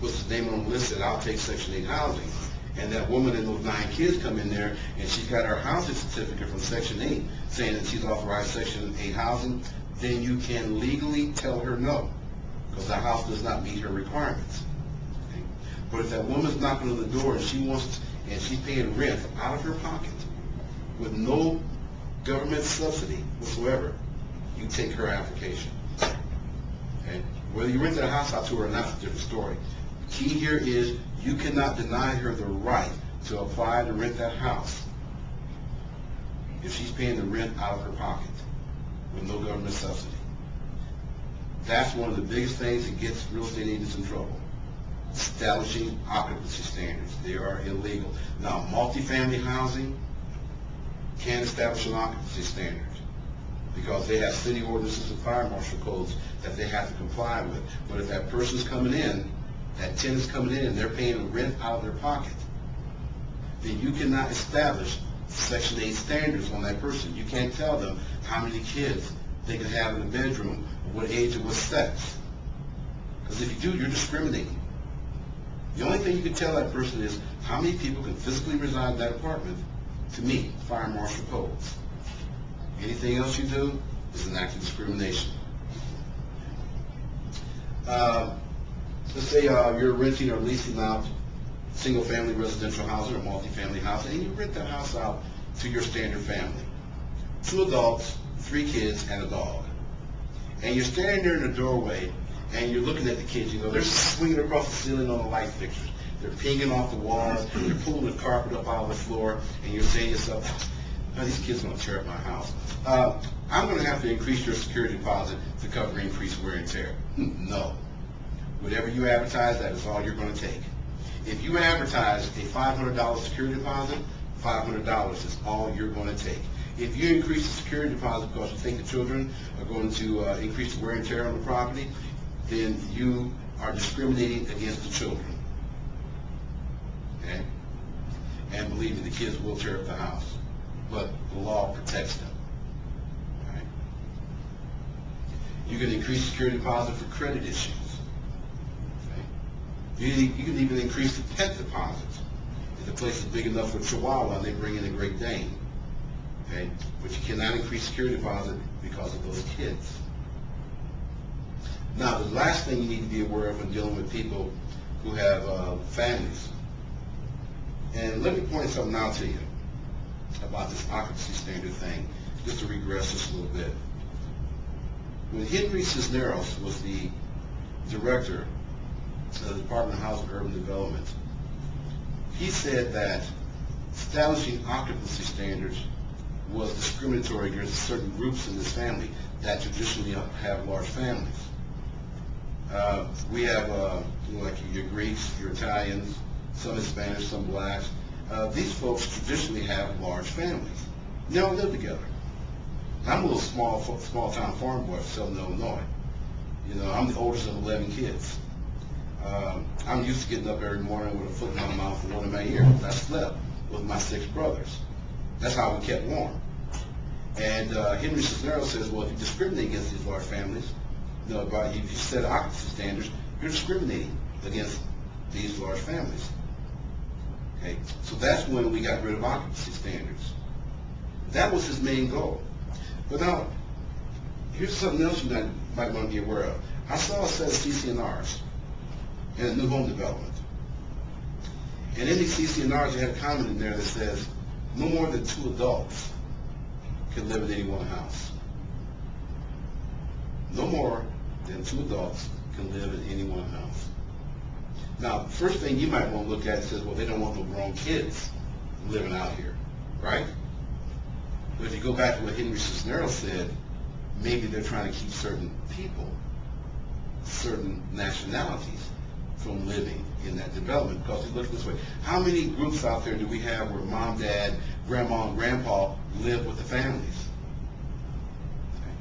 puts his name on the list, said, I'll take Section 8 housing. And that woman and those 9 kids come in there, and she's got her housing certificate from Section 8 saying that she's authorized Section 8 housing, then you can legally tell her no, because the house does not meet her requirements. Okay? But if that woman's knocking on the door and she's paying rent out of her pocket with no government subsidy whatsoever, you take her application. Okay? Whether you rent that house out to her or not is a different story. The key here is you cannot deny her the right to apply to rent that house if she's paying the rent out of her pocket with no government subsidy. That's one of the biggest things that gets real estate agents in trouble. Establishing occupancy standards. They are illegal. Now, multifamily housing can establish an occupancy standard because they have city ordinances and fire marshal codes that they have to comply with. But if that person's coming in, that tenant's coming in and they're paying the rent out of their pocket, then you cannot establish Section 8 standards on that person. You can't tell them how many kids they can have in the bedroom, or what age or what sex. Because if you do, you're discriminating. The only thing you can tell that person is how many people can physically reside in that apartment to meet fire marshal codes. Anything else you do is an act of discrimination. Let's say you're renting or leasing out single-family residential housing or multifamily housing, and you rent that house out to your standard family. 2 adults, 3 kids, and a dog. And you're standing there in the doorway, and you're looking at the kids. You know, they're swinging across the ceiling on the light fixtures. They're pinging off the walls. They're pulling the carpet up out of the floor, and you're saying to yourself, oh, these kids are going to tear up my house. I'm going to have to increase your security deposit to cover increased wear and tear. No. Whatever you advertise, that is all you're going to take. If you advertise a $500 security deposit, $500 is all you're going to take. If you increase the security deposit because you think the children are going to increase the wear and tear on the property, then you are discriminating against the children. Okay? And believe me, the kids will tear up the house, but the law protects them. All right? You can increase security deposit for credit issues. Okay? You can even increase the pet deposit. If the place is big enough for Chihuahua and they bring in a Great Dane. Okay? But you cannot increase security deposit because of those kids. Now, the last thing you need to be aware of when dealing with people who have families, and let me point something out to you about this occupancy standard thing, just to regress this a little bit. When Henry Cisneros was the director of the Department of Housing and Urban Development, he said that establishing occupancy standards was discriminatory against certain groups in this family that traditionally have large families. We have, like your Greeks, your Italians, some Hispanics, some blacks. These folks traditionally have large families. They don't live together. I'm a little small-town farm boy from Southern Illinois. You know, I'm the oldest of 11 kids. I'm used to getting up every morning with a foot in my mouth and one in my ear. I slept with my 6 brothers. That's how we kept warm. And Henry Cisneros says, well, if you discriminate against these large families, you know, if you set occupancy standards, you're discriminating against these large families. Okay, so that's when we got rid of occupancy standards. That was his main goal. But now, here's something else you might want to be aware of. I saw a set of CC&Rs in a new home development. And in these CC&Rs, you had a comment in there that says, no more than 2 adults can live in any one house. No more than 2 adults can live in any one house. Now, first thing you might want to look at is, well, they don't want no grown kids living out here, right? But if you go back to what Henry Cisneros said, maybe they're trying to keep certain people, certain nationalities, from living in that development. Because you look this way, how many groups out there do we have where mom, dad, grandma, and grandpa live with the families? Okay.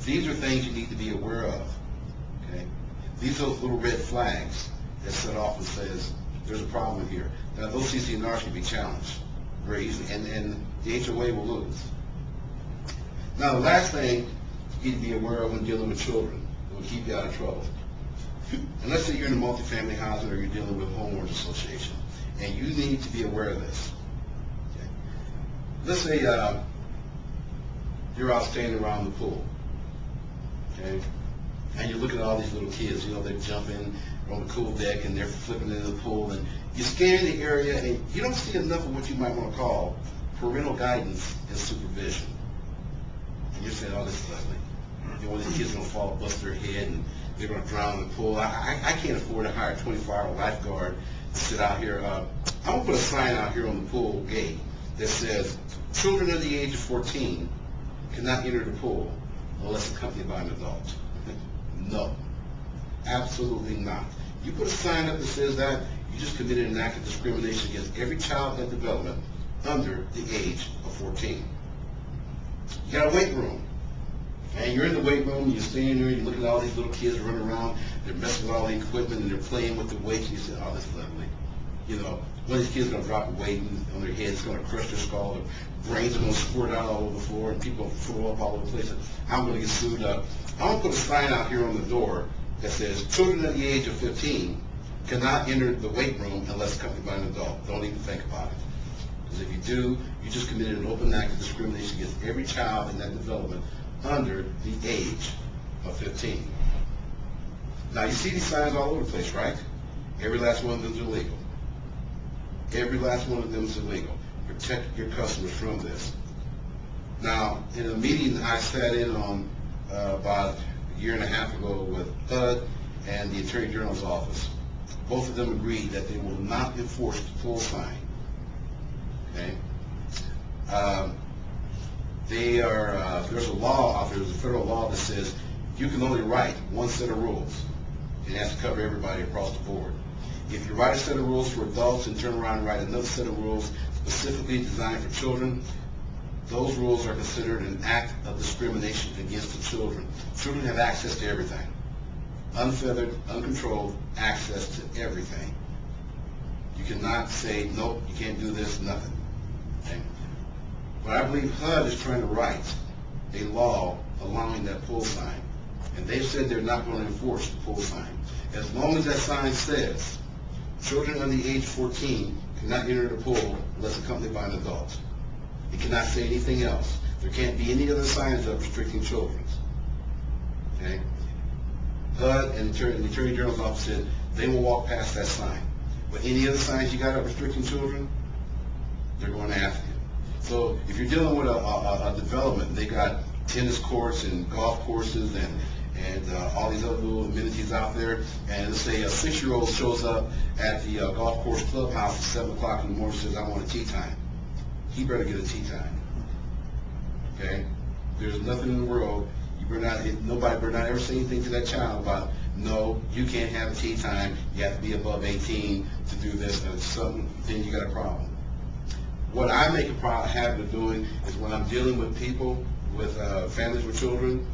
These are things you need to be aware of. Okay. These are those little red flags that set off and says there's a problem here. Now those CC&Rs can be challenged very easily, and the HOA will lose. Now the last thing you need to be aware of when dealing with children that will keep you out of trouble. And let's say you're in a multifamily housing or you're dealing with homeowners association, and you need to be aware of this. Okay? Let's say you're out standing around the pool, okay, and you're looking at all these little kids. You know, they're jumping on the pool deck and they're flipping into the pool, and you're scanning the area, and you don't see enough of what you might want to call parental guidance and supervision. And you're saying, "Oh, this is ugly. You know, these kids are going to fall, bust their head, and they're going to drown in the pool. I can't afford to hire a 24-hour lifeguard to sit out here." I'm going to put a sign out here on the pool gate that says, "Children under the age of 14 cannot enter the pool unless accompanied by an adult." No, absolutely not. You put a sign up that says that, you just committed an act of discrimination against every child in development under the age of 14. You got a weight room. And you're in the weight room, you're standing there, you're looking at all these little kids running around, they're messing with all the equipment, and they're playing with the weights, and you say, "Oh, this is ugly." You know, one of these kids is going to drop a weight on their head, it's going to crush their skull, their brains are going to squirt out all over the floor, and people are going to throw up all over the place. I'm going to get sued up. I'm going to put a sign out here on the door that says, "Children under the age of 15 cannot enter the weight room unless accompanied by an adult." Don't even think about it. Because if you do, you just committed an open act of discrimination against every child in that development under the age of 15. Now, you see these signs all over the place, right? Every last one of them is illegal. Every last one of them is illegal. Protect your customers from this. Now, in a meeting I sat in on about a year and a half ago with HUD and the Attorney General's office, both of them agreed that they will not enforce the pull sign. Okay? There's a law out there, there's a federal law that says you can only write one set of rules, and it has to cover everybody across the board. If you write a set of rules for adults and turn around and write another set of rules specifically designed for children, those rules are considered an act of discrimination against the children. Children have access to everything. Unfeathered, uncontrolled access to everything. You cannot say, "Nope, you can't do this," nothing. Okay? But I believe HUD is trying to write a law allowing that pull sign. And they've said they're not going to enforce the pull sign. As long as that sign says, "Children under the age of 14 cannot enter the pool unless accompanied by an adult." It cannot say anything else. There can't be any other signs up restricting children. Okay? HUD and the Attorney General's office said they will walk past that sign. But any other signs you got up restricting children, they're going after you. So if you're dealing with a development, they got tennis courts and golf courses and all these other little amenities out there, and let's say a 6-year-old shows up at the golf course clubhouse at 7 o'clock in the morning and says, "I want a tea time." He better get a tea time. Okay? There's nothing in the world, nobody better not ever say anything to that child about, "No, you can't have a tea time, you have to be above 18 to do this," and something, then you got a problem. What I make a habit of doing is when I'm dealing with people, with families with children,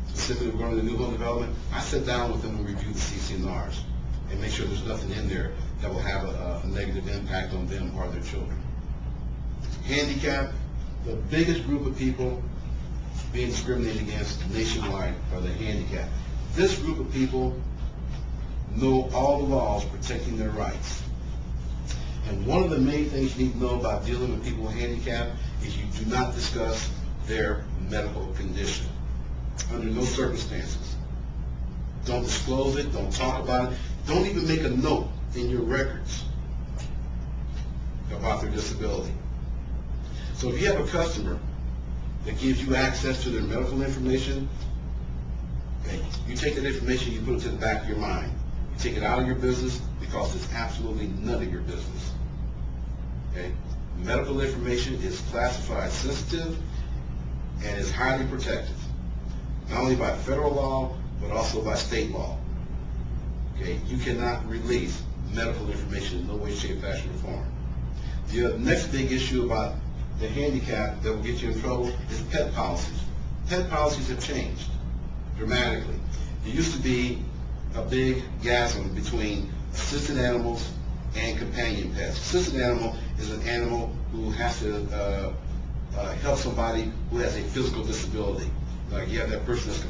specifically going to new home development, I sit down with them and review the CC&Rs and make sure there's nothing in there that will have a negative impact on them or their children. Handicap, the biggest group of people being discriminated against nationwide are the handicapped. This group of people know all the laws protecting their rights. And one of the main things you need to know about dealing with people with handicap is you do not discuss their medical condition. Under no circumstances. Don't disclose it, don't talk about it, don't even make a note in your records about their disability. So if you have a customer that gives you access to their medical information, okay, you take that information, you put it to the back of your mind. You take it out of your business because it's absolutely none of your business. Okay? Medical information is classified sensitive and is highly protected, not only by federal law, but also by state law. Okay? You cannot release medical information in no way, shape, fashion, or form. The next big issue about the handicap that will get you in trouble is pet policies. Pet policies have changed dramatically. There used to be a big chasm between assisted animals and companion pets. Assisted animal is an animal who has to help somebody who has a physical disability. Like you have that person that's